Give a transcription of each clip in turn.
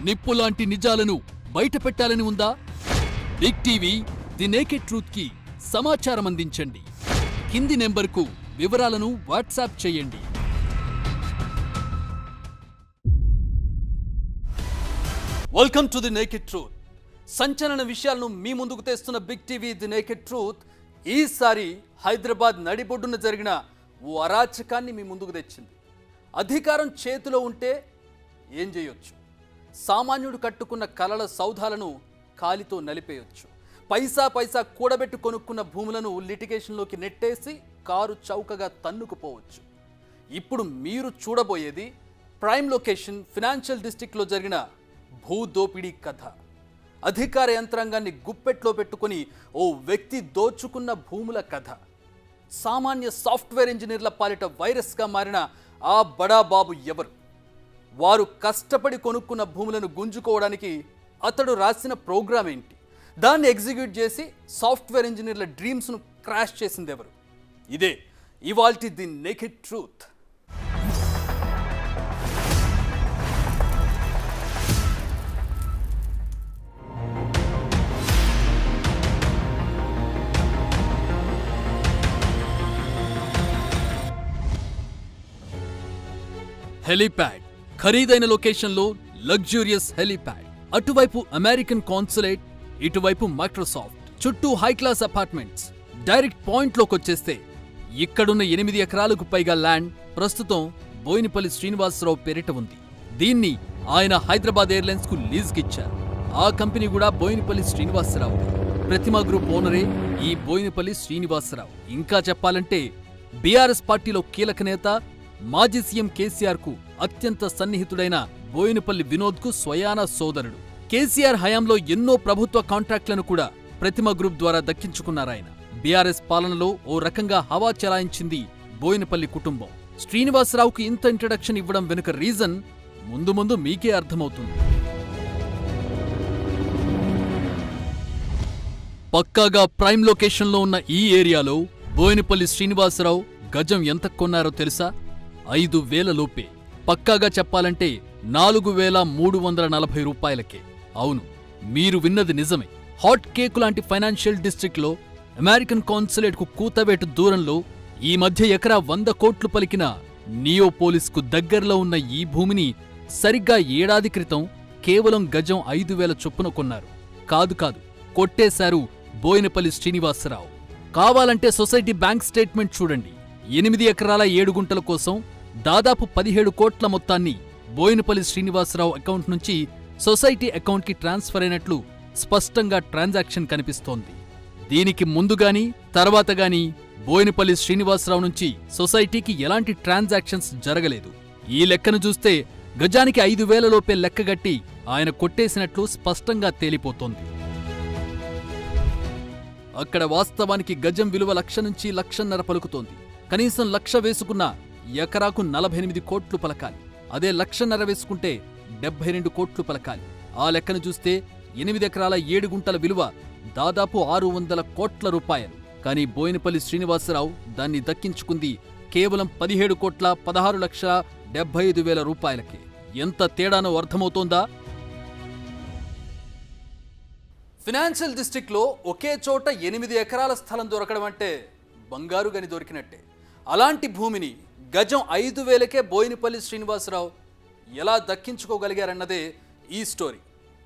నిప్పులాంటి నిజాలను బయట పెట్టాలని ఉందా? Big TV the naked truth కి సమాచారం అందించండి. కింది నెంబర్కు వివరాలను వాట్సాప్ చేయండి. Welcome to the naked truth. సంచలన విషయాలను మీ ముందుకు తెస్తున్న big TV the naked truth ఈసారి హైదరాబాద్ నడిబొడ్డున జరిగిన ఓ అరాచకాన్ని మీ ముందుకు తెచ్చింది. అధికారం చేతిలో ఉంటే ఏం చేయొచ్చు? సామాన్యుడు కట్టుకున్న కలల సౌధాలను కాలితో నలిపేయొచ్చు. పైసా పైసా కూడబెట్టి కొనుక్కున్న భూములను లిటిగేషన్లోకి నెట్టేసి కారు చౌకగా తన్నుకుపోవచ్చు. ఇప్పుడు మీరు చూడబోయేది ప్రైమ్ లొకేషన్ ఫినాన్షియల్ డిస్ట్రిక్ట్లో జరిగిన భూదోపిడీ కథ. అధికార యంత్రాంగాన్ని గుప్పెట్లో పెట్టుకుని ఓ వ్యక్తి దోచుకున్న భూముల కథ. సామాన్య సాఫ్ట్వేర్ ఇంజనీర్ల పాలిట వైరస్గా మారిన ఆ బడాబాబు ఎవరు? వారు కష్టపడి కొనుక్కున్న భూములను గుంజుకోవడానికి అతడు రాసిన ప్రోగ్రామ్ ఏంటి? దాన్ని ఎగ్జిక్యూట్ చేసి సాఫ్ట్వేర్ ఇంజనీర్ల డ్రీమ్స్ను క్రాష్ చేసింది ఎవరు? ఇదే ఇవాల్టి ది నేకెడ్ ట్రూత్. హెలీప్యాడ్, ఖరీదైన లొకేషన్లో లగ్జూరియస్ హెలీప్యాడ్. అటువైపు అమెరికన్ కాన్సులేట్, ఇటువైపు మైక్రోసాఫ్ట్. చుట్టూ హై క్లాస్ అపార్ట్మెంట్స్. డైరెక్ట్ పాయింట్లోకి వచ్చేస్తే ఇక్కడున్న 8 ఎకరాలకు పైగా ల్యాండ్ ప్రస్తుతం బోయినపల్లి శ్రీనివాసరావు పేరిట ఉంది. దీన్ని ఆయన హైదరాబాద్ ఎయిర్లైన్స్ కు లీజ్కిచ్చారు. ఆ కంపెనీ కూడా బోయినపల్లి శ్రీనివాసరావు. ప్రతిమా గ్రూప్ ఓనరే ఈ బోయినపల్లి శ్రీనివాసరావు. ఇంకా చెప్పాలంటే బీఆర్ఎస్ పార్టీలో కీలక నేత, మాజీ సీఎం కేసీఆర్ కు అత్యంత సన్నిహితుడైన బోయినపల్లి వినోద్ కు స్వయాన సోదరుడు. కేసీఆర్ హయాంలో ఎన్నో ప్రభుత్వ కాంట్రాక్టులను కూడా ప్రతిమ గ్రూప్ ద్వారా దక్కించుకున్నారాయన. బీఆర్ఎస్ పాలనలో ఓ రకంగా హవా చెలాయించింది బోయినపల్లి కుటుంబం. శ్రీనివాసరావుకు ఇంత ఇంట్రడక్షన్ ఇవ్వడం వెనుక రీజన్ ముందు ముందు మీకే అర్థమవుతుంది. పక్కాగా ప్రైమ్ లొకేషన్లో ఉన్న ఈ ఏరియాలో బోయినపల్లి శ్రీనివాసరావు గజం ఎంత కొన్నారో తెలుసా? 5,000 లోపే. పక్కాగా చెప్పాలంటే 4,340 రూపాయలకే. అవును, మీరు విన్నది నిజమే. హాట్ కేక్ లాంటి ఫైనాన్షియల్ డిస్ట్రిక్ట్లో అమెరికన్ కాన్సులేట్ కు కూతవేటు దూరంలో ఈ మధ్య ఎకరా 100 కోట్లు పలికిన నియోపోలిస్ కు దగ్గరలో ఉన్న ఈ భూమిని సరిగ్గా ఏడాది క్రితం కేవలం గజం 5,000 చొప్పున కొన్నారు. కాదు, కొట్టేశారు బోయినపల్లి శ్రీనివాసరావు. కావాలంటే సొసైటీ బ్యాంక్ స్టేట్మెంట్ చూడండి. 8 ఎకరాల 7 గుంటల కోసం దాదాపు 17 కోట్ల మొత్తాన్ని బోయినపల్లి శ్రీనివాసరావు అకౌంట్ నుంచి సొసైటీ అకౌంట్కి ట్రాన్స్ఫర్ అయినట్లు స్పష్టంగా ట్రాన్సాక్షన్ కనిపిస్తోంది. దీనికి ముందుగాని తర్వాతగాని బోయినపల్లి శ్రీనివాసరావు నుంచి సొసైటీకి ఎలాంటి ట్రాన్సాక్షన్స్ జరగలేదు. ఈ లెక్కను చూస్తే గజానికి 5,000 లోపే లెక్కగట్టి ఆయన కొట్టేసినట్లు స్పష్టంగా తేలిపోతోంది. అక్కడ వాస్తవానికి గజం విలువ 1,00,000 నుంచి 1,50,000 పలుకుతోంది. కనీసం 1,00,000 వేసుకున్న ఎకరాకు 48 కోట్లు పలకాలి. అదే 1,50,000 వేసుకుంటే 72 కోట్లు పలకాలి. ఆ లెక్కను చూస్తే 8 ఎకరాల 7 గుంటల విలువ దాదాపు 600 కోట్ల రూపాయలు. కానీ బోయినపల్లి శ్రీనివాసరావు దాన్ని దక్కించుకుంది కేవలం 17,16,75,000 రూపాయలకే. ఎంత తేడానో అర్థమవుతోందా? ఫినాన్షియల్ డిస్ట్రిక్ట్లో ఒకే చోట 8 ఎకరాల స్థలం దొరకడం అంటే బంగారు గని దొరికినట్టే. అలాంటి భూమిని గజం 5,000కే బోయినపల్లి శ్రీనివాసరావు ఎలా దక్కించుకోగలిగారన్నదే ఈ స్టోరీ.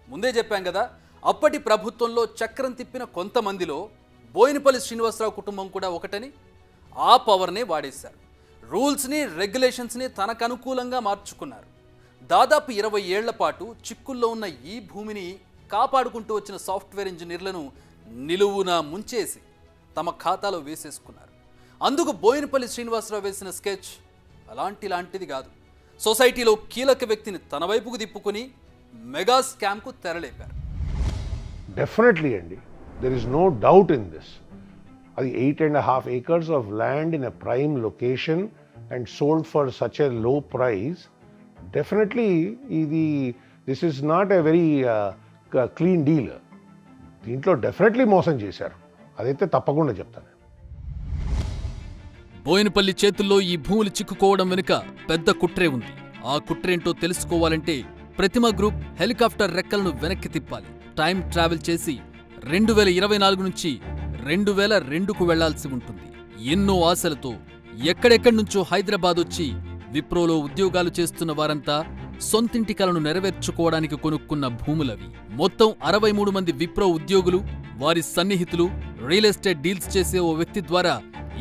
ముందే చెప్పాం కదా, అప్పటి ప్రభుత్వంలో చక్రం తిప్పిన కొంతమందిలో బోయినపల్లి శ్రీనివాసరావు కుటుంబం కూడా ఒకటని. ఆ పవర్నే వాడేశారు. రూల్స్ని, రెగ్యులేషన్స్ని తనకు అనుకూలంగా మార్చుకున్నారు. దాదాపు 20 ఏళ్ల పాటు చిక్కుల్లో ఉన్న ఈ భూమిని కాపాడుకుంటూ వచ్చిన సాఫ్ట్వేర్ ఇంజనీర్లను నిలువునా ముంచేసి తమ ఖాతాలో వేసేసుకున్నారు. అందుకు బోయినపల్లి శ్రీనివాసరావు వేసిన స్కెచ్ అలాంటిది కాదు. సొసైటీలో కీలక వ్యక్తిని తన వైపుకు తిప్పుకుని మెగా స్కామ్కు తెరలేపారు. డెఫినెట్లీ అండి, there is no doubt in this. అది 8.5 acres of land in a prime location and sold for such a low price. Definitely, this is not a very clean deal. దీంట్లో డెఫినెట్లీ మోసం చేశారు. అదైతే తప్పకుండా చెప్తాను. బోయినపల్లి చేతుల్లో ఈ భూములు చిక్కుకోవడం వెనుక పెద్ద కుట్రే ఉంది. ఆ కుట్రేంటో తెలుసుకోవాలంటే ప్రతిమ గ్రూప్ హెలికాప్టర్ రెక్కలను వెనక్కి తిప్పాలి. టైం ట్రావెల్ చేసి 2024 నుంచి 2002కు వెళ్లాల్సి ఉంటుంది. ఎన్నో ఆశలతో ఎక్కడెక్కడి నుంచో హైదరాబాద్ వచ్చి విప్రోలో ఉద్యోగాలు చేస్తున్న వారంతా సొంతింటి కలను నెరవేర్చుకోవడానికి కొనుక్కున్న భూములవి. మొత్తం 63 మంది విప్రో ఉద్యోగులు, వారి సన్నిహితులు రియల్ ఎస్టేట్ డీల్స్ చేసే ఓ వ్యక్తి ద్వారా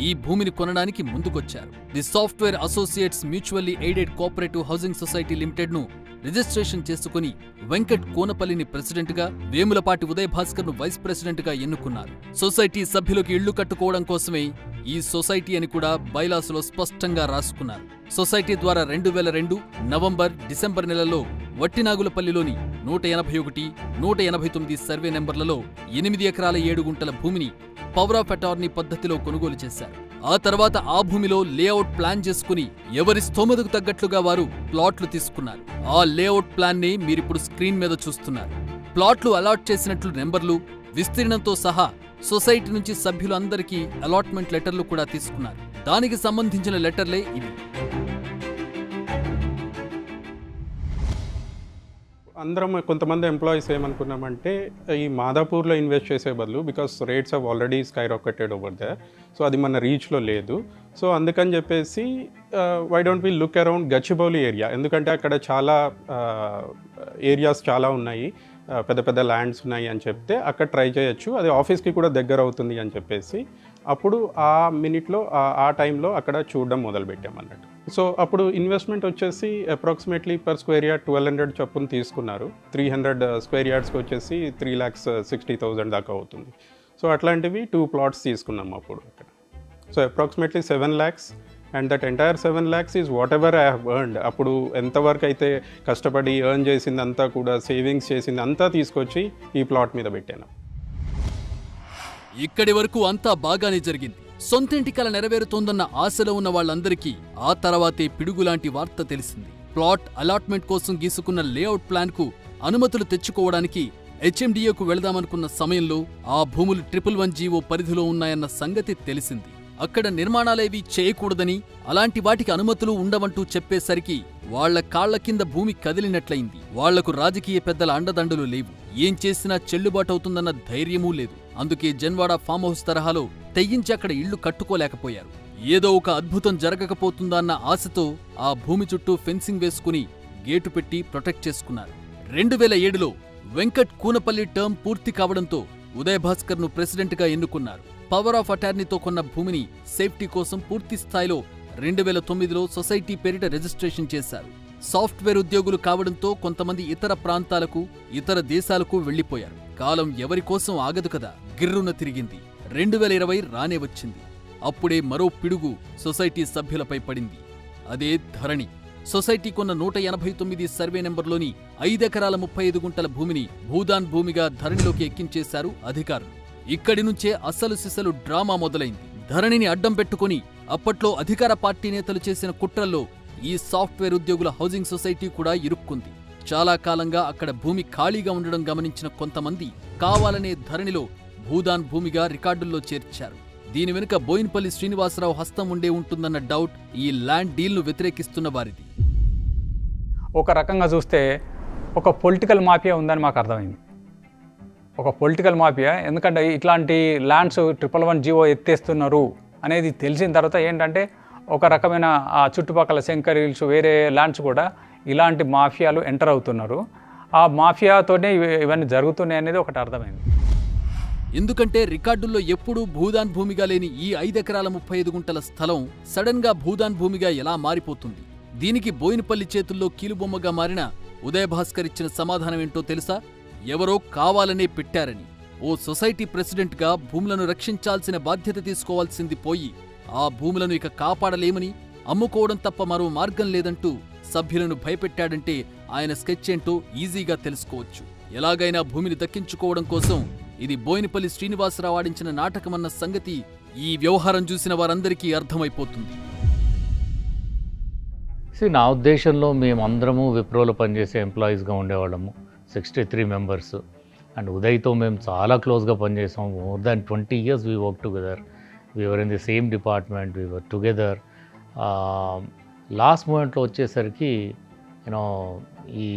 ఈ భూమిని కొనడానికి ముందుకొచ్చారు. The software associates mutually aided cooperative housing society లిమిటెడ్ను రిజిస్ట్రేషన్ చేసుకుని వెంకట్ కోనపల్లిని ప్రెసిడెంట్గా, వేములపాటి ఉదయ్ భాస్కర్ను వైస్ ప్రెసిడెంట్గా ఎన్నుకున్నారు. సొసైటీ సభ్యులకు ఇళ్లు కట్టుకోవడం కోసమే ఈ సొసైటీ అని కూడా బైలాసులో స్పష్టంగా రాసుకున్నారు. సొసైటీ ద్వారా 2002 నవంబర్, డిసెంబర్ నెలల్లో వట్టినాగులపల్లిలోని 181, 189 సర్వే నెంబర్లలో 8 ఎకరాల 7 గుంటల భూమిని పవర్ ఆఫ్ అటార్నీ పద్ధతిలో కొనుగోలు చేశారు. ఆ తర్వాత ఆ భూమిలో లేఅవుట్ ప్లాన్ చేసుకుని ఎవరి స్తోమతకు తగ్గట్లుగా వారు ప్లాట్లు తీసుకున్నారు. ఆ లేఅవుట్ ప్లాన్ని మీరిప్పుడు స్క్రీన్ మీద చూస్తున్నారు. ప్లాట్లు అలాట్ చేసినట్లు నెంబర్లు, విస్తీర్ణంతో సహా సొసైటీ నుంచి సభ్యులందరికీ అలాట్మెంట్ లెటర్లు కూడా తీసుకున్నారు. దానికి సంబంధించిన లెటర్లే ఇవి. అందరం కొంతమంది ఎంప్లాయీస్ ఏమనుకున్నామంటే ఈ మాదాపూర్లో ఇన్వెస్ట్ చేసే బదులు, because rates of already sky rocketed over there, so అది మన రీచ్లో లేదు. సో అందుకని చెప్పేసి why don't we look around Gachibowli area, ఎందుకంటే అక్కడ చాలా ఏరియాస్ చాలా ఉన్నాయి, పెద్ద పెద్ద ల్యాండ్స్ ఉన్నాయి అని చెప్తే అక్కడ ట్రై చేయొచ్చు, అది ఆఫీస్కి కూడా దగ్గర అవుతుంది అని చెప్పేసి అప్పుడు ఆ మినిట్లో ఆ టైంలో అక్కడ చూడడం మొదలుపెట్టామన్నట్టు. సో అప్పుడు ఇన్వెస్ట్మెంట్ వచ్చేసి అప్రాక్సిమేట్లీ పర్ స్క్వేర్ యార్డ్ 1200 చొప్పున తీసుకున్నారు. 300 స్క్వేర్ యార్డ్స్కి వచ్చేసి 3,60,000 దాకా అవుతుంది. సో అట్లాంటివి 2 ప్లాట్స్ తీసుకున్నాము అప్పుడు అక్కడ. So approximately 7 lakhs, and that entire 7 lakhs is what ever I have earned. అప్పుడు ఎంతవరకు అయితే కష్టపడి ఎర్న్ చేసిందంతా కూడా, సేవింగ్స్ చేసింది అంతా తీసుకొచ్చి ఈ ప్లాట్ మీద పెట్టాను. ఇక్కడి వరకు అంతా బాగానే జరిగింది. సొంతింటి కల నెరవేరుతోందన్న ఆశలో ఉన్న వాళ్ళందరికీ ఆ తర్వాతే పిడుగులాంటి వార్త తెలిసింది. ప్లాట్ అలాట్మెంట్ కోసం గీసుకున్న లేఅవుట్ ప్లాన్కు అనుమతులు తెచ్చుకోవడానికి హెచ్ఎండిఏకు వెళదామనుకున్న సమయంలో ఆ భూములు 111 జీవో పరిధిలో ఉన్నాయన్న సంగతి తెలిసింది. అక్కడ నిర్మాణాలేవీ చేయకూడదని, అలాంటి వాటికి అనుమతులు ఉండవంటూ చెప్పేసరికి వాళ్ల కాళ్ల కింద భూమి కదిలినట్లయింది. వాళ్లకు రాజకీయ పెద్దల అండదండలు లేవు, ఏం చేసినా చెల్లుబాటవుతుందన్న ధైర్యమూ లేదు. అందుకే జన్వాడ ఫామ్ హౌస్ తరహాలో తెగించి అక్కడ ఇళ్లు కట్టుకోలేకపోయారు. ఏదో ఒక అద్భుతం జరగకపోతుందా అన్న ఆశతో ఆ భూమి చుట్టూ ఫెన్సింగ్ వేసుకుని గేటు పెట్టి ప్రొటెక్ట్ చేసుకున్నారు. 2007లో వెంకట్ కూనపల్లి టర్మ్ పూర్తి కావడంతో ఉదయ్ భాస్కర్ను ప్రెసిడెంట్గా ఎన్నుకున్నారు. పవర్ ఆఫ్ అటార్నీతో కొన్న భూమిని సేఫ్టీ కోసం పూర్తి స్థాయిలో 2009లో సొసైటీ పేరిట రిజిస్ట్రేషన్ చేశారు. సాఫ్ట్వేర్ ఉద్యోగులు కావడంతో కొంతమంది ఇతర ప్రాంతాలకు, ఇతర దేశాలకు వెళ్లిపోయారు. కాలం ఎవరి కోసం ఆగదు కదా, గిర్రున తిరిగింది. 2020 రానే వచ్చింది. అప్పుడే మరో పిడుగు సొసైటీ సభ్యులపై పడింది. అదే ధరణి. సొసైటీ కొన్న 189 సర్వే నెంబర్లోని 5 ఎకరాల 35 గుంటల భూమిని భూదాన్ భూమిగా ధరణిలోకి ఎక్కించేశారు అధికారులు. ఇక్కడి నుంచే అసలు సిసలు డ్రామా మొదలైంది. ధరణిని అడ్డం పెట్టుకుని అప్పట్లో అధికార పార్టీ నేతలు చేసిన కుట్రల్లో ఈ సాఫ్ట్వేర్ ఉద్యోగుల హౌసింగ్ సొసైటీ కూడా ఇరుక్కుంది. చాలా కాలంగా అక్కడ భూమి ఖాళీగా ఉండడం గమనించిన కొంతమంది కావాలనే ధరణిలో భూదాన్ భూమిగా రికార్డుల్లో చేర్చారు. దీని వెనుక బోయినపల్లి శ్రీనివాసరావు హస్తం ఉండే ఉంటుందన్న డౌట్ ఈ ల్యాండ్ డీల్ను వ్యతిరేకిస్తున్న వారిది. ఒక రకంగా చూస్తే ఒక పొలిటికల్ మాఫియా ఉందని మాకు అర్థమైంది. ఒక పొలిటికల్ మాఫియా, ఎందుకంటే ఇట్లాంటి ల్యాండ్స్ 111 జీవో ఎత్తేస్తున్నారు అనేది తెలిసిన తర్వాత ఏంటంటే ఒక రకమైన ఆ చుట్టుపక్కల శంకర్ హిల్స్, వేరే ల్యాండ్స్ కూడా ఇలాంటి మాఫియాలు ఎంటర్ అవుతున్నారు. ఆ మాఫియాతోనే ఇవన్నీ జరుగుతున్నాయి అనేది ఒకటి అర్థమైంది. ఎందుకంటే రికార్డుల్లో ఎప్పుడూ భూదాన్ భూమిగా లేని ఈ 5 ఎకరాల 35 గుంటల స్థలం సడన్ గా భూదాన్ భూమిగా ఎలా మారిపోతుంది? దీనికి బోయినపల్లి చేతుల్లో కీలుబొమ్మగా మారిన ఉదయ్ భాస్కర్ ఇచ్చిన సమాధానమేంటో తెలుసా? ఎవరో కావాలనే పెట్టారని. ఓ సొసైటీ ప్రెసిడెంట్గా భూములను రక్షించాల్సిన బాధ్యత తీసుకోవాల్సింది పోయి ఆ భూములను ఇక కాపాడలేమని, అమ్ముకోవడం తప్ప మరో మార్గం లేదంటూ సభ్యులను భయపెట్టాడంటే ఆయన స్కెచ్ ఏంటో ఈజీగా తెలుసుకోవచ్చు. ఎలాగైనా భూమిని దక్కించుకోవడం కోసం ఇది బోయినపల్లి శ్రీనివాసరావు ఆడించిన నాటకమన్న సంగతి ఈ వ్యవహారం చూసిన వారందరికీ అర్థమైపోతుంది. నా ఉద్దేశంలో మేమందరము విప్రోలో పనిచేసే ఎంప్లాయీస్గా ఉండేవాళ్ళము, 63 మెంబర్స్. అండ్ ఉదయ్తో మేము చాలా క్లోజ్గా పనిచేసాము. More than 20 years we work together. We were in the same department, we were together. Last మూమెంట్లో వచ్చేసరికి యూనో ఈ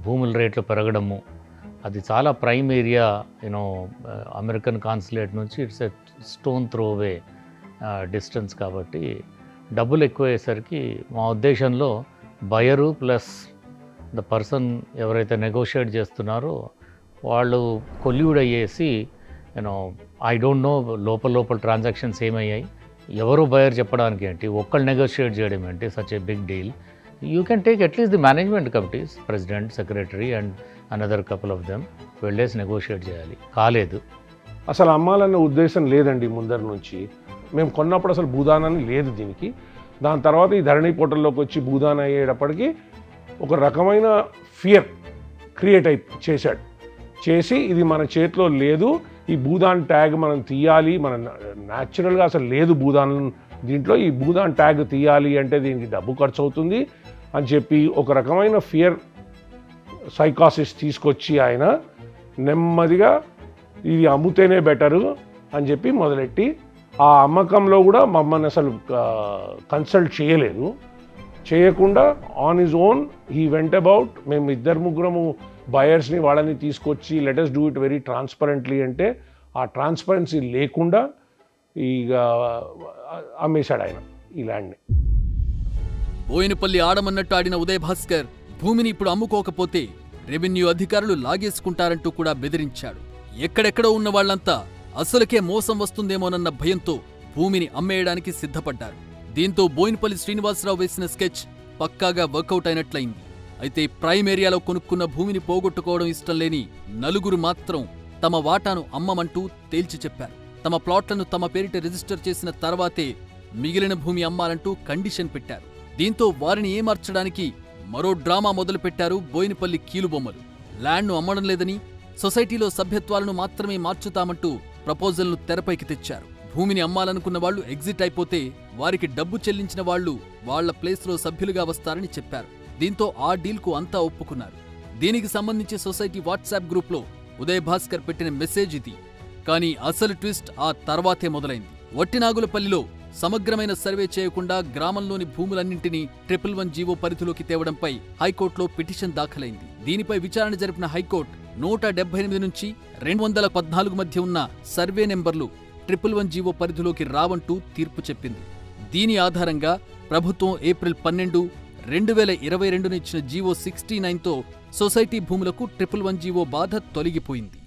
భూముల రేట్లు పెరగడము, అది చాలా prime area, you know American consulate నుంచి it's a stone throw away distance. కాబట్టి డబ్బులు ఎక్కువయ్యేసరికి మా ఉద్దేశంలో బయరు ప్లస్ ద పర్సన్ ఎవరైతే నెగోషియేట్ చేస్తున్నారో వాళ్ళు కొల్యూడ్ అయ్యేసి, యూనో ఐ డోంట్ నో లోపల ట్రాన్సాక్షన్స్ ఏమయ్యాయి, ఎవరు బయర్ చెప్పడానికి ఏంటి, ఒక్కళ్ళు నెగోషియేట్ చేయడం ఏంటి, such a big deal. You can take atleast the management committees, president, secretary and another couple of them వెళ్ళేసి నెగోషియేట్ చేయాలి. కాలేదు. అసలు అమ్మాలన్న ఉద్దేశం లేదండి ముందర నుంచి. మేము కొన్నప్పుడు అసలు భూదానాన్ని లేదు దీనికి. దాని తర్వాత ఈ ధరణి పోర్టల్లోకి వచ్చి భూదాన అయ్యేటప్పటికి ఒక రకమైన ఫియర్ క్రియేట్ చేసి ఇది మన చేతిలో లేదు, ఈ భూదాన్ ట్యాగ్ మనం తీయాలి, మనం న్యాచురల్గా అసలు లేదు భూదాన్ దీంట్లో, ఈ భూదాన్ ట్యాగ్ తీయాలి అంటే దీనికి డబ్బు ఖర్చు అవుతుంది అని చెప్పి ఒక రకమైన ఫియర్ సైకాసిస్ తీసుకొచ్చి ఆయన నెమ్మదిగా ఇది అమ్ముతేనే బెటరు అని చెప్పి మొదలెట్టి, ఆ అమ్మకంలో కూడా మమ్మల్ని అసలు కన్సల్ట్ చేయకుండా on his own he went about. మేము 2-3 బయర్స్ని వాళ్ళని తీసుకొచ్చి let us do it very transparently అంటే ఆ ట్రాన్స్పరెన్సీ లేకుండా ఇక అమ్మేశాడు ఆయన ఈ ల్యాండ్ని. బోయినపల్లి ఆడమన్నట్టు ఆడిన ఉదయ్ భాస్కర్ భూమిని ఇప్పుడు అమ్ముకోకపోతే రెవెన్యూ అధికారులు లాగేసుకుంటారంటూ కూడా బెదిరించాడు. ఎక్కడెక్కడో ఉన్న వాళ్లంతా అసలుకే మోసం వస్తుందేమోనన్న భయంతో భూమిని అమ్మేయడానికి సిద్ధపడ్డారు. దీంతో బోయినపల్లి శ్రీనివాసరావు వేసిన స్కెచ్ పక్కాగా వర్కౌట్ అయినట్లయింది. అయితే ప్రైమ్ ఏరియాలో కొనుక్కున్న భూమిని పోగొట్టుకోవడం ఇష్టం లేని నలుగురు మాత్రం తమ వాటాను అమ్మమంటూ తేల్చి చెప్పారు. తమ ప్లాట్లను తమ పేరిట రిజిస్టర్ చేసిన తర్వాతే మిగిలిన భూమి అమ్మాలంటూ కండిషన్ పెట్టారు. దీంతో వారిని ఏమార్చడానికి మరో డ్రామా మొదలుపెట్టారు బోయినపల్లి కీలుబొమ్మలు. ల్యాండ్ను అమ్మడం లేదని, సొసైటీలో సభ్యత్వాలను మాత్రమే మార్చుతామంటూ ప్రపోజల్ను తెరపైకి తెచ్చారు. భూమిని అమ్మాలనుకున్న వాళ్లు ఎగ్జిట్ అయిపోతే వారికి డబ్బు చెల్లించిన వాళ్లు వాళ్ల ప్లేస్లో సభ్యులుగా వస్తారని చెప్పారు. దీంతో ఆ డీల్కు అంతా ఒప్పుకున్నారు. దీనికి సంబంధించి సొసైటీ వాట్సాప్ గ్రూప్లో ఉదయ్ భాస్కర్ పెట్టిన మెసేజ్ ఇది. కానీ అసలు ట్విస్ట్ ఆ తర్వాతే మొదలైంది. వట్టినాగులపల్లిలో సమగ్రమైన సర్వే చేయకుండా గ్రామంలోని భూములన్నింటినీ 111 జీవో పరిధిలోకి తేవడంపై హైకోర్టులో పిటిషన్ దాఖలైంది. దీనిపై విచారణ జరిపిన హైకోర్టు 178 నుంచి 214 మధ్య ఉన్న సర్వే నెంబర్లు 111 జీవో పరిధిలోకి రావంటూ తీర్పు చెప్పింది. దీని ఆధారంగా ప్రభుత్వం ఏప్రిల్ 12, 2022న ఇచ్చిన జీవో 69తో సొసైటీ భూములకు 111 జీవో బాధ తొలగిపోయింది.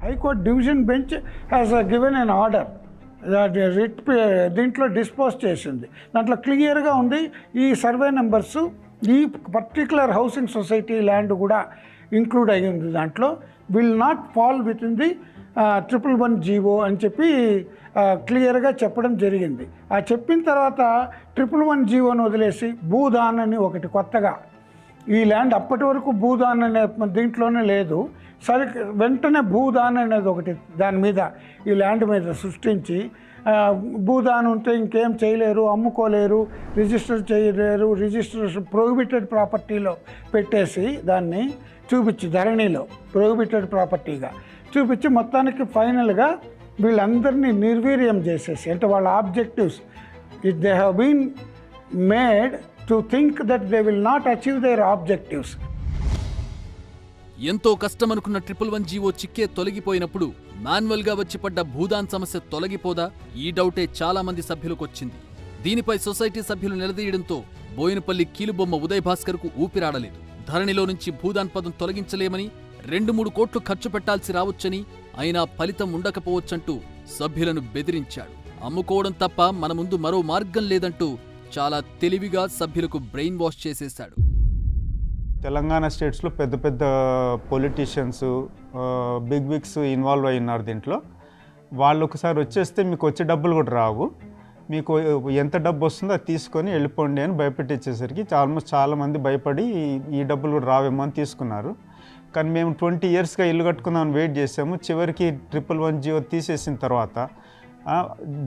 High court division bench has given an order writ దీంట్లో డిస్పోజ్ చేసింది. దాంట్లో క్లియర్గా ఉంది ఈ సర్వే నెంబర్స్ ఈ పర్టికులర్ హౌసింగ్ సొసైటీ ల్యాండ్ కూడా ఇంక్లూడ్ అయ్యింది. దాంట్లో will not fall within the 111 GO అని చెప్పి క్లియర్గా చెప్పడం జరిగింది. ఆ చెప్పిన తర్వాత 111 జీవోని వదిలేసి భూదాన్ అని ఒకటి కొత్తగా, ఈ ల్యాండ్ అప్పటి వరకు భూదాన్ అనే దీంట్లోనే లేదు, సరే వెంటనే భూదాన్ అనేది ఒకటి దాని మీద ఈ ల్యాండ్ మీద సృష్టించి భూదాన్ ఉంటే ఇంకేం చేయలేరు, అమ్ముకోలేరు, రిజిస్టర్ చేయలేరు, రిజిస్ట్రేషన్ ప్రొహిబిటెడ్ ప్రాపర్టీలో పెట్టేసి దాన్ని చూపించి ధరణిలో ప్రొహిబిటెడ్ ప్రాపర్టీగా చూపించి మొత్తానికి ఫైనల్గా వీళ్ళందరినీ నిర్వీర్యం చేసేసి, అంటే వాళ్ళ objectives they have been made to think that they will not achieve their objectives. ఎంతో కష్టమనుకున్న 111 జీవో చిక్కే తొలగిపోయినప్పుడు మాన్యువల్గా వచ్చి పడ్డ భూదాన్ సమస్య తొలగిపోదా? ఈ డౌటే చాలా మంది సభ్యులకొచ్చింది. దీనిపై సొసైటీ సభ్యులు నిలదీయడంతో బోయినపల్లి కీలుబొమ్మ ఉదయ్ భాస్కర్కు ఊపిరాడలేదు. ధరణిలో నుంచి భూదాన్ పదం తొలగించలేమని, 2-3 కోట్లు ఖర్చు పెట్టాల్సి రావచ్చని, అయినా ఫలితం ఉండకపోవచ్చంటూ సభ్యులను బెదిరించాడు. అమ్ముకోవడం తప్ప మన ముందు మరో మార్గం లేదంటూ చాలా తెలివిగా సభ్యులకు బ్రెయిన్ వాష్ చేసేశాడు. తెలంగాణ స్టేట్స్లో పెద్ద పెద్ద పొలిటీషియన్స్, బిగ్ బిగ్స్ ఇన్వాల్వ్ అయినారు దీంట్లో. వాళ్ళు ఒకసారి వచ్చేస్తే మీకు వచ్చే డబ్బులు కూడా రావు, మీకు ఎంత డబ్బు వస్తుందో అది తీసుకొని వెళ్ళిపోండి అని భయపెట్టించేసరికి ఆల్మోస్ట్ చాలామంది భయపడి ఈ డబ్బులు కూడా రావేమో అని తీసుకున్నారు. కానీ మేము 20 yearsగా ఇల్లు కట్టుకుందామని వెయిట్ చేసాము. చివరికి 111 జీవో తీసేసిన తర్వాత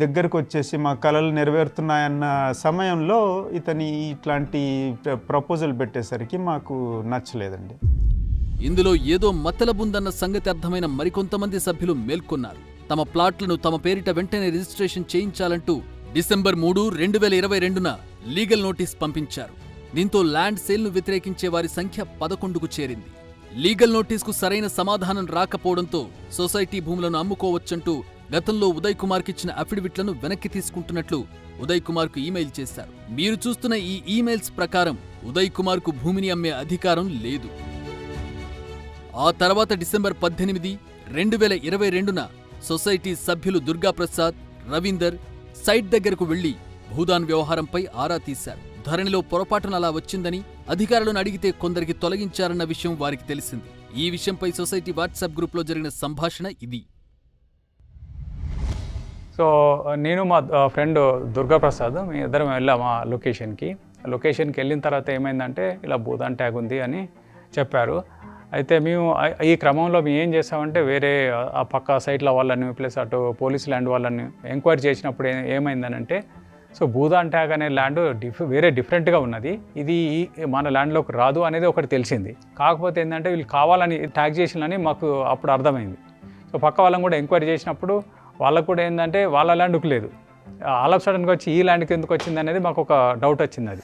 దగ్గరకు వచ్చేసి మా కళలు నెరవేరుతున్నాయన్న సమయంలో ఇతని ఇట్లాంటి ప్రపోజల్ పెట్టేసరికి మాకు నచ్చలేదండి. ఇందులో ఏదో మతలబుందన్న సంగతి అర్థమైన మరికొంతమంది సభ్యులు మేల్కొన్నారు. తమ ప్లాట్లను తమ పేరిట వెంటనే రిజిస్ట్రేషన్ చేయించాలంటూ డిసెంబర్ 3, 2022న లీగల్ నోటీస్ పంపించారు. దీంతో ల్యాండ్ సేల్ను వ్యతిరేకించే వారి సంఖ్య 11కు చేరింది. లీగల్ నోటీస్కు సరైన సమాధానం రాకపోవడంతో సొసైటీ భూములను అమ్ముకోవచ్చంటూ గతంలో ఉదయ్ కుమార్కిచ్చిన అఫిడవిట్లను వెనక్కి తీసుకుంటున్నట్లు ఉదయ్ కుమార్కు ఈమెయిల్ చేశారు. మీరు చూస్తున్న ఈ ఈమెయిల్స్ ప్రకారం ఉదయ్ కుమార్కు భూమిని అమ్మే అధికారం లేదు. ఆ తర్వాత డిసెంబర్ 18, 2022న సొసైటీ సభ్యులు దుర్గాప్రసాద్, రవీందర్ సైట్ దగ్గరకు వెళ్లి భూదాన్ వ్యవహారంపై ఆరా తీశారు. ధరణిలో పొరపాటున అలా వచ్చిందని అధికారులను అడిగితే కొందరికి తొలగించారన్న విషయం వారికి తెలిసింది. ఈ విషయంపై సొసైటీ వాట్సాప్ గ్రూప్లో జరిగిన సంభాషణ ఇది. సో నేను మా ఫ్రెండ్ దుర్గాప్రసాద్ మీ ఇద్దరం వెళ్ళాం ఆ లొకేషన్కి వెళ్ళిన తర్వాత ఏమైందంటే ఇలా భూదాన్ ట్యాగ్ ఉంది అని చెప్పారు. అయితే మేము ఈ క్రమంలో మేము ఏం చేసామంటే వేరే ఆ పక్క సైట్ల వాళ్ళని ప్లస్ అటు పోలీస్ ల్యాండ్ వాళ్ళని ఎంక్వైరీ చేసినప్పుడు ఏమైందనంటే సో భూదాన్ ట్యాగ్ అనే ల్యాండ్ వేరే డిఫరెంట్గా ఉన్నది, ఇది మన ల్యాండ్లోకి రాదు అనేది ఒకటి తెలిసింది. కాకపోతే ఏంటంటే వీళ్ళు కావాలని ట్యాగ్ చేసినని మాకు అప్పుడు అర్థమైంది. సో పక్క వాళ్ళని కూడా ఎంక్వైరీ చేసినప్పుడు వాళ్ళకు కూడా ఏంటంటే వాళ్ళ ల్యాండ్కి లేదు, ఆల్ ఆఫ్ సడన్గా వచ్చి ఈ ల్యాండ్కి ఎందుకు వచ్చింది అనేది మాకు ఒక డౌట్ వచ్చింది. అది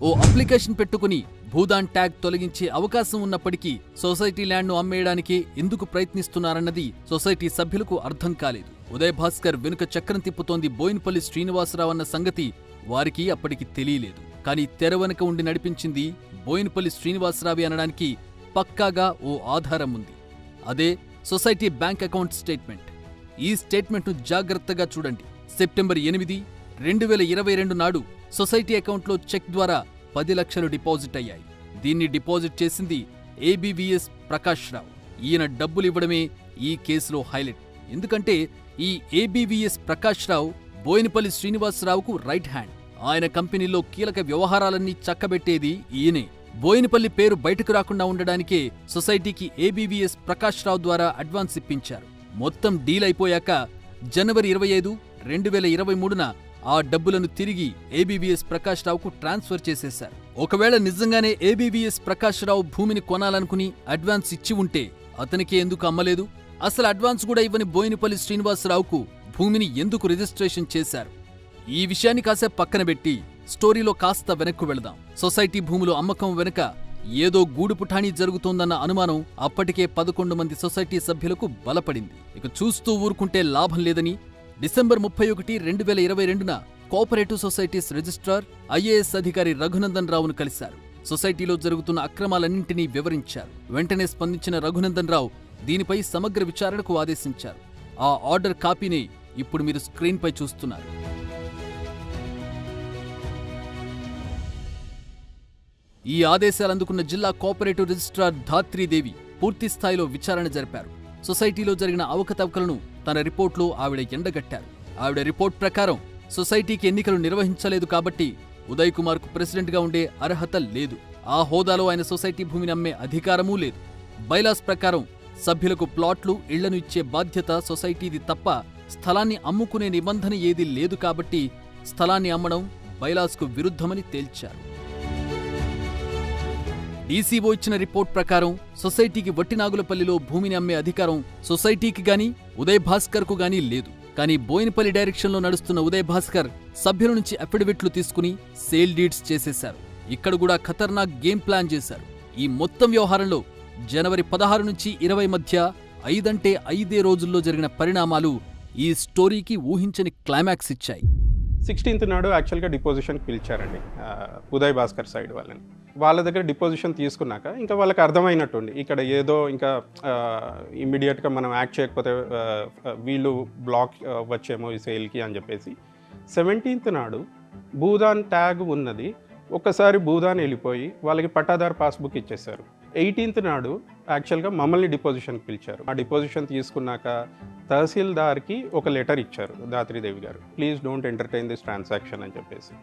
ఓ అప్లికేషన్ పెట్టుకుని భూదాన్ ట్యాగ్ తొలగించే అవకాశం ఉన్నప్పటికీ సొసైటీ ల్యాండ్ను అమ్మేయడానికి ఎందుకు ప్రయత్నిస్తున్నారన్నది సొసైటీ సభ్యులకు అర్థం కాలేదు. ఉదయ్ భాస్కర్ వెనుక చక్రం తిప్పుతోంది బోయినపల్లి శ్రీనివాసరావు అన్న సంగతి వారికి అప్పటికి తెలియలేదు. కానీ తెర వెనుక ఉండి నడిపించింది బోయినపల్లి శ్రీనివాసరావు అనడానికి పక్కాగా ఓ ఆధారం ఉంది. అదే సొసైటీ బ్యాంక్ అకౌంట్ స్టేట్మెంట్. ఈ స్టేట్మెంట్ను జాగ్రత్తగా చూడండి. సెప్టెంబర్ 8, 2022 నాడు సొసైటీ అకౌంట్లో చెక్ ద్వారా 10 లక్షలు డిపాజిట్ అయ్యాయి. దీన్ని డిపాజిట్ చేసింది ఏబీవీఎస్ ప్రకాష్ రావు. ఈయన డబ్బులు ఇవ్వడమే ఈ కేసులో హైలైట్. ఎందుకంటే ఈ ఏబీవీఎస్ ప్రకాష్ రావు బోయినపల్లి శ్రీనివాసరావుకు రైట్ హ్యాండ్. ఆయన కంపెనీలో కీలక వ్యవహారాలన్నీ చక్కబెట్టేది ఈయనే. బోయినపల్లి పేరు బయటకు రాకుండా ఉండడానికే సొసైటీకి ఏబీవీఎస్ ప్రకాష్ రావు ద్వారా అడ్వాన్స్ ఇప్పించారు. మొత్తం డీల్ అయిపోయాక జనవరి 25, 2023న ఆ డబ్బులను తిరిగి ఏబీవీఎస్ ప్రకాష్ రావుకు ట్రాన్స్ఫర్ చేసేశారు. ఒకవేళ నిజంగానే ఏబీవీఎస్ ప్రకాష్ రావు భూమిని కొనాలనుకుని అడ్వాన్స్ ఇచ్చి ఉంటే అతనికి ఎందుకు అమ్మలేదు? అసలు అడ్వాన్స్ కూడా ఇవ్వని బోయినపల్లి శ్రీనివాసరావుకు భూమిని ఎందుకు రిజిస్ట్రేషన్ చేశారు? ఈ విషయాన్ని కాసేపు పక్కన పెట్టి స్టోరీలో కాస్త వెనక్కు వెళదాం. సొసైటీ భూములు అమ్మకం వెనుక ఏదో గూడుపుఠాణీ జరుగుతోందన్న అనుమానం అప్పటికే 11 మంది సొసైటీ సభ్యులకు బలపడింది. ఇక చూస్తూ ఊరుకుంటే లాభం లేదని డిసెంబర్ 31, 2022న కోఆపరేటివ్ సొసైటీస్ రిజిస్ట్రార్, ఐఏఎస్ అధికారి రఘునందన్ రావును కలిశారు. సొసైటీలో జరుగుతున్న అక్రమాలన్నింటినీ వివరించారు. వెంటనే స్పందించిన రఘునందన్ రావు దీనిపై సమగ్ర విచారణకు ఆదేశించారు. ఆ ఆర్డర్ కాపీని ఇప్పుడు మీరు స్క్రీన్పై చూస్తున్నారు. ఈ ఆదేశాలు అందుకున్న జిల్లా కోఆపరేటివ్ రిజిస్ట్రార్ ధాత్రీదేవి పూర్తి స్థాయిలో విచారణ జరిపారు. సొసైటీలో జరిగిన అవకతవకలను తన రిపోర్ట్లో ఆవిడ ఎండగట్టారు. ఆవిడ రిపోర్ట్ ప్రకారం సొసైటీకి ఎన్నికలు నిర్వహించలేదు కాబట్టి ఉదయ్ కుమార్కు ప్రెసిడెంట్గా ఉండే అర్హత లేదు. ఆ హోదాలో ఆయన సొసైటీ భూమిని అమ్మే అధికారమూ లేదు. బైలాస్ ప్రకారం సభ్యులకు ప్లాట్లు, ఇళ్లను ఇచ్చే బాధ్యత సొసైటీది తప్ప స్థలాన్ని అమ్ముకునే నిబంధన ఏదీ లేదు కాబట్టి స్థలాన్ని అమ్మడం బైలాస్కు విరుద్ధమని తేల్చారు. డీసీఓ ఇచ్చిన రిపోర్ట్ ప్రకారం సొసైటీకి వట్టినాగులపల్లిలో భూమిని అమ్మే అధికారం సొసైటీకి గానీ ఉదయ్ భాస్కర్కు గానీ లేదు. కానీ బోయినపల్లి డైరెక్షన్లో నడుస్తున్న ఉదయ్ భాస్కర్ సభ్యుల నుంచి అఫిడవిట్లు తీసుకుని సేల్ డీడ్స్ చేసేశారు. ఇక్కడ కూడా ఖతర్నాక్ గేమ్ ప్లాన్ చేశారు. ఈ మొత్తం వ్యవహారంలో జనవరి 16 నుంచి 20 మధ్య 5 అంటే 5 రోజుల్లో జరిగిన పరిణామాలు ఈ స్టోరీకి ఊహించని క్లైమాక్స్ ఇచ్చాయి. 16th నాడు యాక్చువల్గా డిపోజిషన్కి పిలిచారండి ఉదయ్ భాస్కర్ సైడ్ వాళ్ళని. వాళ్ళ దగ్గర డిపోజిషన్ తీసుకున్నాక ఇంకా వాళ్ళకి అర్థమైనట్టుండి ఇక్కడ ఏదో ఇంకా ఇమ్మీడియట్గా మనం యాక్ట్ చేయకపోతే వీళ్ళు బ్లాక్ వచ్చేమో ఈ సేల్కి అని చెప్పేసి 17th నాడు భూదాన్ ట్యాగ్ ఉన్నది ఒక్కసారి భూదాన్ వెళ్ళిపోయి వాళ్ళకి పట్టాదారు పాస్బుక్ ఇచ్చేశారు. 18th నాడు యాక్చువల్గా మమ్మల్ని డిపోజిషన్కి పిలిచారు. ఆ డిపోజిషన్ తీసుకున్నాక తహసీల్దార్కి ఒక లెటర్ ఇచ్చారు ధాత్రీదేవి గారు, please don't entertain this transaction అని చెప్పేసి.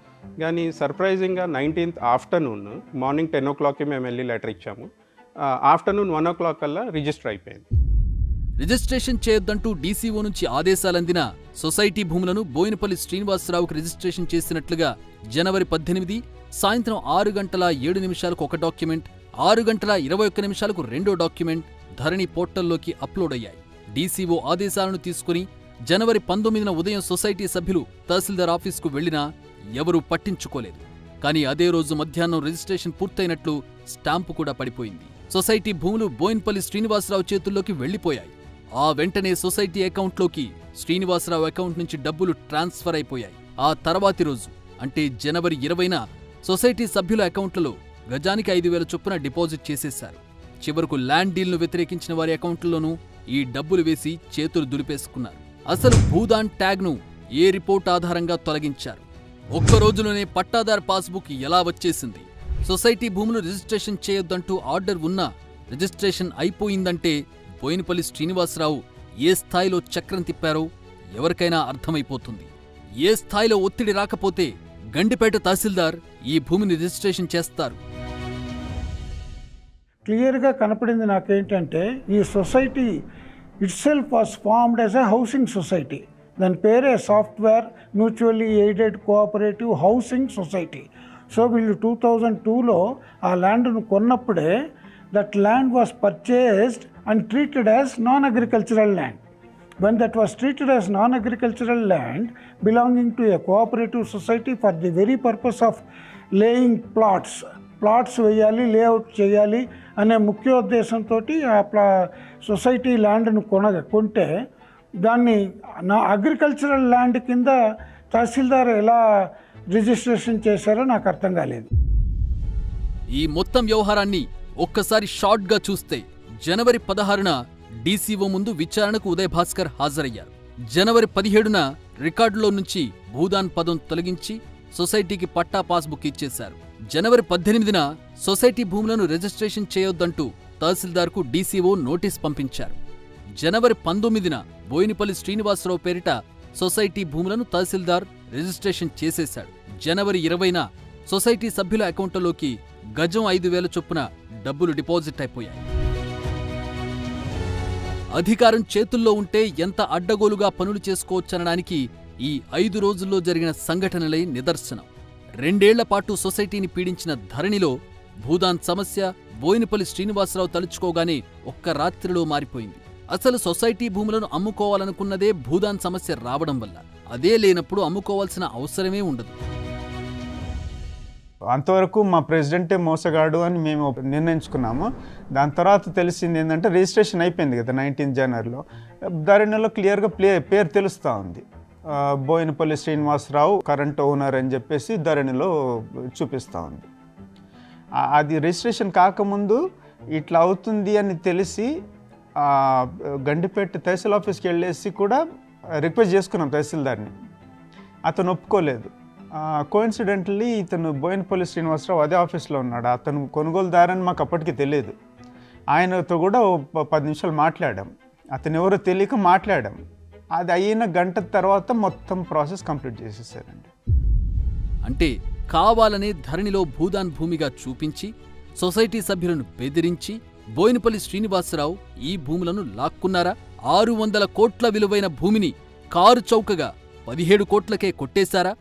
కానీ సర్ప్రైజింగ్గా 19th ఆఫ్టర్నూన్ మార్నింగ్ 10 o'clockకి మేము వెళ్ళి లెటర్ ఇచ్చాము. ఆఫ్టర్నూన్ 1 o'clock కల్లా రిజిస్టర్ అయిపోయింది. రిజిస్ట్రేషన్ చేయొద్దంటూ డీసీఓ నుంచి ఆదేశాలందిన సొసైటీ భూములను బోయినపల్లి శ్రీనివాసరావుకు రిజిస్ట్రేషన్ చేసినట్లుగా జనవరి 18 సాయంత్రం 6:07 ఒక డాక్యుమెంట్, 6:21 రెండో డాక్యుమెంట్ ధరణి పోర్టల్లోకి అప్లోడ్ అయ్యాయి. డీసీఓ ఆదేశాలను తీసుకుని జనవరి 19న ఉదయం సొసైటీ సభ్యులు తహసీల్దార్ ఆఫీసుకు వెళ్లినా ఎవరూ పట్టించుకోలేదు. కానీ అదే రోజు మధ్యాహ్నం రిజిస్ట్రేషన్ పూర్తయినట్లు స్టాంపు కూడా పడిపోయింది. సొసైటీ భూములు బోయిన్పల్లి శ్రీనివాసరావు చేతుల్లోకి వెళ్లిపోయాయి. ఆ వెంటనే సొసైటీ అకౌంట్లోకి శ్రీనివాసరావు అకౌంట్ నుంచి డబ్బులు ట్రాన్స్ఫర్ అయిపోయాయి. ఆ తర్వాతి రోజు అంటే జనవరి 20న సొసైటీ సభ్యుల అకౌంట్లలో గజానికి 5,000 చొప్పున డిపాజిట్ చేసేశారు. చివరకు ల్యాండ్ డీల్ను వ్యతిరేకించిన వారి అకౌంట్లలోనూ ఈ డబ్బులు వేసి చేతులు దులిపేసుకున్నారు. అసలు భూదాన్ ట్యాగ్ను ఏ రిపోర్ట్ ఆధారంగా తొలగించారు? ఒక్క రోజులోనే పట్టాదార్ పాస్బుక్ ఎలా వచ్చేసింది? సొసైటీ భూములు రిజిస్ట్రేషన్ చేయొద్దంటూ ఆర్డర్ ఉన్నా రిజిస్ట్రేషన్ అయిపోయిందంటే బోయినపల్లి శ్రీనివాసరావు ఏ స్థాయిలో చక్రం తిప్పారో ఎవరికైనా అర్థమైపోతుంది. ఏ స్థాయిలో ఒత్తిడి రాకపోతే గండిపేట తహసీల్దార్ ఈ భూమిని రిజిస్ట్రేషన్ చేస్తారు. క్లియర్గా కనపడింది నాకేంటంటే ఈ society itself was formed as a housing society. దాని పేరే software mutually aided cooperative housing society. So వీళ్ళు 2002లో ఆ ల్యాండ్ను కొన్నప్పుడే that land was purchased and treated as non agricultural land. When that was treated as non-agricultural land belonging to a cooperative society for the very purpose of laying plots వేయాలి, layout చేయాలి అనే ముఖ్య ఉద్దేశంతో ఆ society ల్యాండ్ను కొంటే దాన్ని నా agricultural land కింద తహసీల్దార్ ఎలా రిజిస్ట్రేషన్ చేశారో నాకు అర్థం కాలేదు. ఈ మొత్తం వ్యవహారాన్ని ఒక్కసారి షార్ట్గా చూస్తే జనవరి 16న డీసీఓ ముందు విచారణకు ఉదయ్ భాస్కర్ హాజరయ్యారు. జనవరి 17న రికార్డులో నుంచి భూదాన్ పదం తొలగించి సొసైటీకి పట్టా పాస్బుక్ ఇచ్చేశారు. జనవరి 18న సొసైటీ భూములను రిజిస్ట్రేషన్ చేయొద్దంటూ తహసీల్దార్కు డీసీఓ నోటీస్ పంపించారు. జనవరి 19న బోయినపల్లి శ్రీనివాసరావు పేరిట సొసైటీ భూములను తహసీల్దార్ రిజిస్ట్రేషన్ చేసేశాడు. జనవరి 20న సొసైటీ సభ్యుల అకౌంట్లలోకి గజం 5,000 చొప్పున డబ్బులు డిపాజిట్ అయిపోయాయి. అధికారం చేతుల్లో ఉంటే ఎంత అడ్డగోలుగా పనులు చేసుకోవచ్చనడానికి ఈ 5 రోజుల్లో జరిగిన సంఘటనలే నిదర్శనం. 2 ఏళ్ల పాటు సొసైటీని పీడించిన ధరణిలో భూదాన్ సమస్య బోయినపల్లి శ్రీనివాసరావు తలుచుకోగానే ఒక్క రాత్రిలో మారిపోయింది. అసలు సొసైటీ భూములను అమ్ముకోవాలనుకున్నదే భూదాన్ సమస్య రావడం వల్ల. అదే లేనప్పుడు అమ్ముకోవాల్సిన అవసరమే ఉండదు. అంతవరకు మా ప్రెసిడెంటే మోసగాడు అని మేము నిర్ణయించుకున్నాము. దాని తర్వాత తెలిసింది ఏంటంటే రిజిస్ట్రేషన్ అయిపోయింది కదా 19 జనవరిలో. ధరణిలో క్లియర్గా పేరు తెలుస్తూ ఉంది. బోయినపల్లి శ్రీనివాసరావు కరెంట్ ఓనర్ అని చెప్పేసి ధరణిలో చూపిస్తూ ఉంది. అది రిజిస్ట్రేషన్ కాకముందు ఇట్లా అవుతుంది అని తెలిసి గండిపేట తహసీల్ ఆఫీస్కి వెళ్ళేసి కూడా రిక్వెస్ట్ చేసుకున్నాం తహసీల్దార్ని. అతను ఒప్పుకోలేదు. కోఇన్సిడెంట్లీ ఇతను బోయినపల్లి శ్రీనివాసరావు అదే ఆఫీస్లో ఉన్నాడు. అతను కొనుగోలుదారని మాకు అప్పటికి తెలియదు. ఆయనతో కూడా 10 నిమిషాలు మాట్లాడాం. అతను ఎవరో తెలియక మాట్లాడాం. అది అయిన గంట తర్వాత మొత్తం ప్రాసెస్ కంప్లీట్ చేసేసారండి. అంటే కావాలనే ధరణిలో భూదాన్ భూమిగా చూపించి సొసైటీ సభ్యులను బెదిరించి బోయినపల్లి శ్రీనివాసరావు ఈ భూములను లాక్కున్నారా? 600 కోట్ల విలువైన భూమిని కారు చౌకగా 17 కోట్లకే కొట్టేశారా?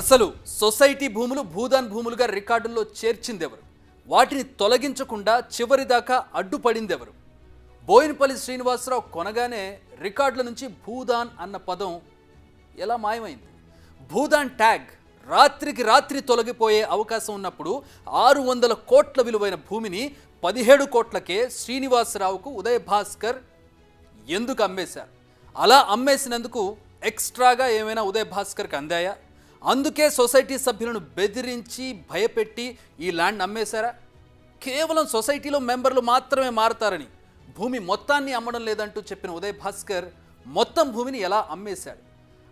అసలు సొసైటీ భూములు భూదాన్ భూములుగా రికార్డుల్లో చేర్చిందెవరు? వాటిని తొలగించకుండా చివరిదాకా అడ్డుపడిందెవరు? బోయినపల్లి శ్రీనివాసరావు కొనగానే రికార్డుల నుంచి భూదాన్ అన్న పదం ఎలా మాయమైంది? భూదాన్ ట్యాగ్ రాత్రికి రాత్రి తొలగిపోయే అవకాశం ఉన్నప్పుడు 600 కోట్ల విలువైన భూమిని 17 కోట్లకే శ్రీనివాసరావుకు ఉదయ్ భాస్కర్ ఎందుకు అమ్మేశారు? అలా అమ్మేసినందుకు ఎక్స్ట్రాగా ఏమైనా ఉదయ్ భాస్కర్కి అందాయా? అందుకే సొసైటీ సభ్యులను బెదిరించి భయపెట్టి ఈ ల్యాండ్ అమ్మేశారా? కేవలం సొసైటీలో మెంబర్లు మాత్రమే మారతారని భూమి మొత్తాన్ని అమ్మడం లేదంటూ చెప్పిన ఉదయ్ భాస్కర్ మొత్తం భూమిని ఎలా అమ్మేశాడు?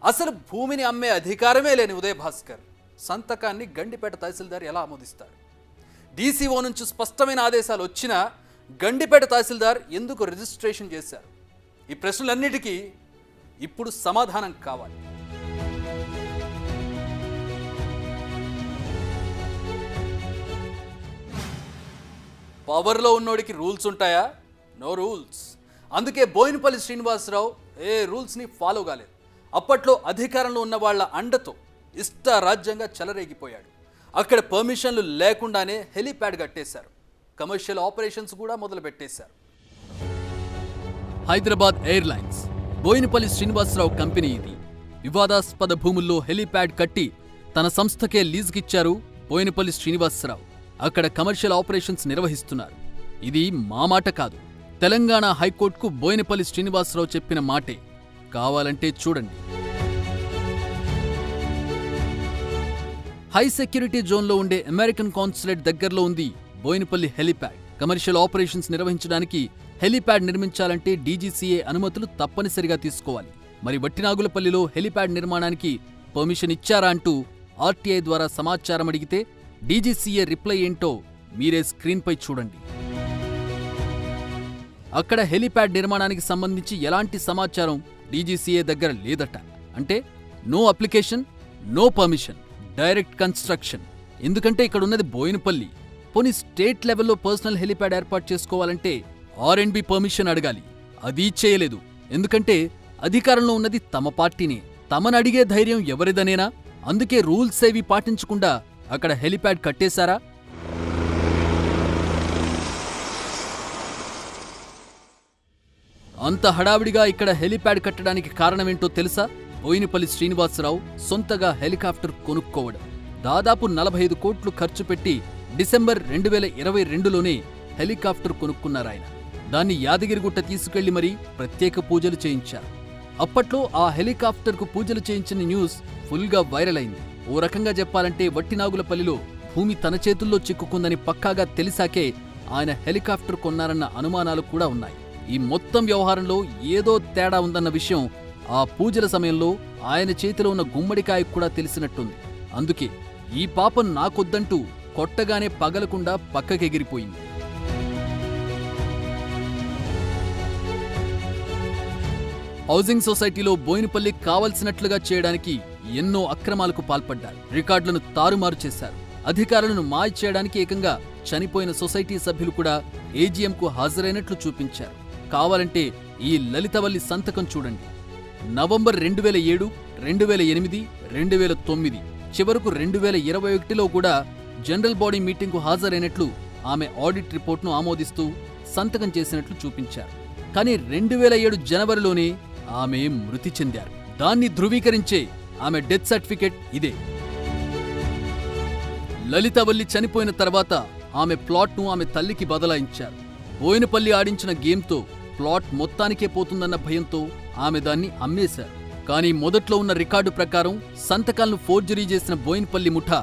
అసలు భూమిని అమ్మే అధికారమే లేని ఉదయ్ భాస్కర్ సంతకాన్ని గండిపేట తహసీల్దార్ ఎలా ఆమోదిస్తాడు? డీసీఓ నుంచి స్పష్టమైన ఆదేశాలు వచ్చినా గండిపేట తహసీల్దార్ ఎందుకు రిజిస్ట్రేషన్ చేశారు? ఈ ప్రశ్నలన్నిటికీ ఇప్పుడు సమాధానం కావాలి. పవర్లో ఉన్నోడికి రూల్స్ ఉంటాయా? No rules. అందుకే బోయినపల్లి శ్రీనివాసరావు ఏ రూల్స్ని ఫాలో కాలేదు. అప్పట్లో అధికారంలో ఉన్న వాళ్ళ అండతో ఇష్టారాజ్యంగా చెలరేగిపోయాడు. అక్కడ పర్మిషన్లు లేకుండానే హెలీప్యాడ్ కట్టేశారు. కమర్షియల్ ఆపరేషన్స్ కూడా మొదలుపెట్టేశారు. హైదరాబాద్ ఎయిర్లైన్స్ బోయినపల్లి శ్రీనివాసరావు కంపెనీ ఇది. వివాదాస్పద భూముల్లో హెలీప్యాడ్ కట్టి తన సంస్థకే లీజుకిచ్చారు బోయినపల్లి శ్రీనివాసరావు. అక్కడ కమర్షియల్ ఆపరేషన్స్ నిర్వహిస్తున్నారు. ఇది మా మాట కాదు, తెలంగాణ హైకోర్టుకు బోయినపల్లి శ్రీనివాసరావు చెప్పిన మాటే. కావాలంటే చూడండి. హై సెక్యూరిటీ జోన్లో ఉండే అమెరికన్ కాన్సులేట్ దగ్గరలో ఉంది బోయినపల్లి హెలిప్యాడ్. కమర్షియల్ ఆపరేషన్స్ నిర్వహించడానికి హెలిప్యాడ్ నిర్మించాలంటే డీజీసీఏ అనుమతులు తప్పనిసరిగా తీసుకోవాలి. మరి వట్టినాగులపల్లిలో హెలిప్యాడ్ నిర్మాణానికి పర్మిషన్ ఇచ్చారా అంటూ ఆర్టీఐ ద్వారా సమాచారం అడిగితే డీజీసీఏ రిప్లై ఏంటో మీరే స్క్రీన్పై చూడండి. అక్కడ హెలిప్యాడ్ నిర్మాణానికి సంబంధించి ఎలాంటి సమాచారం డీజీసీఏ దగ్గర లేదట. అంటే no application, no permission, direct construction. ఎందుకంటే ఇక్కడ ఉన్నది బోయినపల్లి. పోనీ స్టేట్ లెవెల్లో పర్సనల్ హెలిప్యాడ్ ఏర్పాటు చేసుకోవాలంటే R&B పర్మిషన్ అడగాలి. అది చేయలేదు. ఎందుకంటే అధికారంలో ఉన్నది తమ పార్టీనే. తమను అడిగే ధైర్యం ఎవరిదనేనా? అందుకే రూల్స్ ఏవి పాటించకుండా అక్కడ హెలిప్యాడ్ కట్టేశారా? అంత హడావిడిగా ఇక్కడ హెలిప్యాడ్ కట్టడానికి కారణమేంటో తెలుసా? బోయినపల్లి శ్రీనివాసరావు సొంతగా హెలికాప్టర్ కొనుక్కోవడం. దాదాపు 45 కోట్లు ఖర్చు పెట్టి డిసెంబర్ 2022లోనే హెలికాప్టర్ కొనుక్కున్నారాయన. దాన్ని యాదగిరిగుట్ట తీసుకెళ్లి మరీ ప్రత్యేక పూజలు చేయించారు. అప్పట్లో ఆ హెలికాప్టర్కు పూజలు చేయించిన న్యూస్ ఫుల్గా వైరల్ అయింది. ఓ రకంగా చెప్పాలంటే వట్టినాగులపల్లిలో భూమి తన చేతుల్లో చిక్కుకుందని పక్కాగా తెలిసాకే ఆయన హెలికాప్టర్ కొన్నారన్న అనుమానాలు కూడా ఉన్నాయి. ఈ మొత్తం వ్యవహారంలో ఏదో తేడా ఉందన్న విషయం ఆ పూజల సమయంలో ఆయన చేతిలో ఉన్న గుమ్మడికాయ కూడా తెలిసినట్టుంది. అందుకే ఈ పాపం నాకొద్దంటూ కొట్టగానే పగలకుండా పక్కకెగిరిపోయింది. హౌసింగ్ సొసైటీలో బోయినపల్లి కావలసినట్లుగా చేయడానికి ఎన్నో అక్రమాలకు పాల్పడ్డారు. రికార్డులను తారుమారు చేశారు. అధికారులను మాయ చేయడానికి ఏకంగా చనిపోయిన సొసైటీ సభ్యులు కూడా ఏజీఎంకు హాజరైనట్లు చూపించారు. కావాలంటే ఈ లలితవల్లి సంతకం చూడండి. నవంబర్ 2007, 2008, 2009 చివరకు 2021లో కూడా జనరల్ బాడీ మీటింగ్కు హాజరైనట్లు ఆమె ఆడిట్ రిపోర్ట్ను ఆమోదిస్తూ సంతకం చేసినట్లు చూపించారు. కానీ 2007 జనవరిలోనే ఆమె మృతి చెందారు. దాన్ని ధృవీకరించే ఆమె డెత్ సర్టిఫికెట్ ఇదే. లలితవల్లి చనిపోయిన తర్వాత ఆమె ప్లాట్ను ఆమె తల్లికి బదలాయించారు. బోయినపల్లి ఆడించిన గేమ్తో ప్లాట్ మొత్తానికే పోతుందన్న భయంతో ఆమె దాన్ని అమ్మేశారు. కానీ మొదట్లో ఉన్న రికార్డు ప్రకారం సంతకాలను ఫోర్జరీ చేసిన బోయినపల్లి ముఠా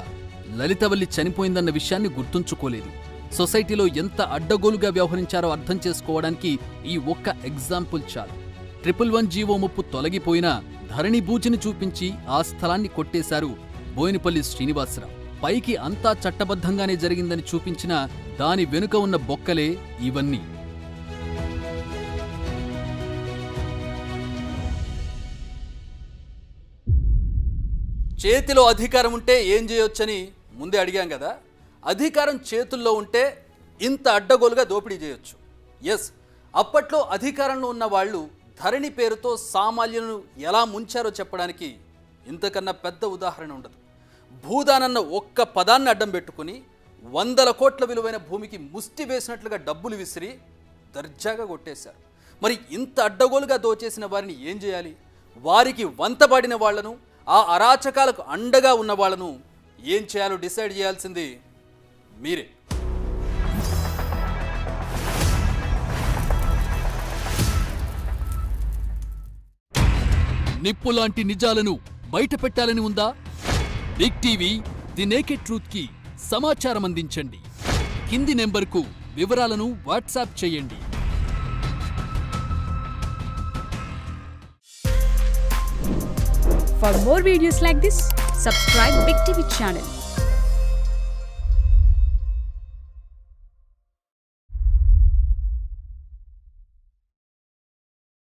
లలితవల్లి చనిపోయిందన్న విషయాన్ని గుర్తుంచుకోలేదు. సొసైటీలో ఎంత అడ్డగోలుగా వ్యవహరించారో అర్థం చేసుకోవడానికి ఈ ఒక్క ఎగ్జాంపుల్ చాలు. 111 జీవో ముప్పు తొలగిపోయినా ధరణి బూచిని చూపించి ఆ స్థలాన్ని కొట్టేశారు బోయినపల్లి శ్రీనివాసరావు. పైకి అంతా చట్టబద్ధంగానే జరిగిందని చూపించినా దాని వెనుక ఉన్న బొక్కలే ఇవన్నీ. చేతిలో అధికారం ఉంటే ఏం చేయొచ్చని ముందే అడిగాం కదా. అధికారం చేతుల్లో ఉంటే ఇంత అడ్డగోలుగా దోపిడీ చేయొచ్చు. ఎస్, అప్పట్లో అధికారంలో ఉన్న వాళ్ళు ధరణి పేరుతో సామాన్యులను ఎలా ముంచారో చెప్పడానికి ఇంతకన్నా పెద్ద ఉదాహరణ ఉండదు. భూదానన్న ఒక్క పదాన్ని అడ్డం పెట్టుకుని 100 కోట్ల విలువైన భూమికి ముష్టి వేసినట్లుగా డబ్బులు విసిరి దర్జాగా కొట్టేశారు. మరి ఇంత అడ్డగోలుగా దోచేసిన వారిని ఏం చేయాలి? వారికి వంతబడిన వాళ్లను, ఆ అరాచకాలకు అండగా ఉన్న వాళ్లను ఏం చేయాలో డిసైడ్ చేయాల్సింది మీరే. నిప్పులాంటి నిజాలను బయట పెట్టాలని ఉందా? Big TV the naked truth కి సమాచారం అందించండి. కింది నెంబర్కు వివరాలను వాట్సాప్ చేయండి. For more videos like this, subscribe Big TV channel.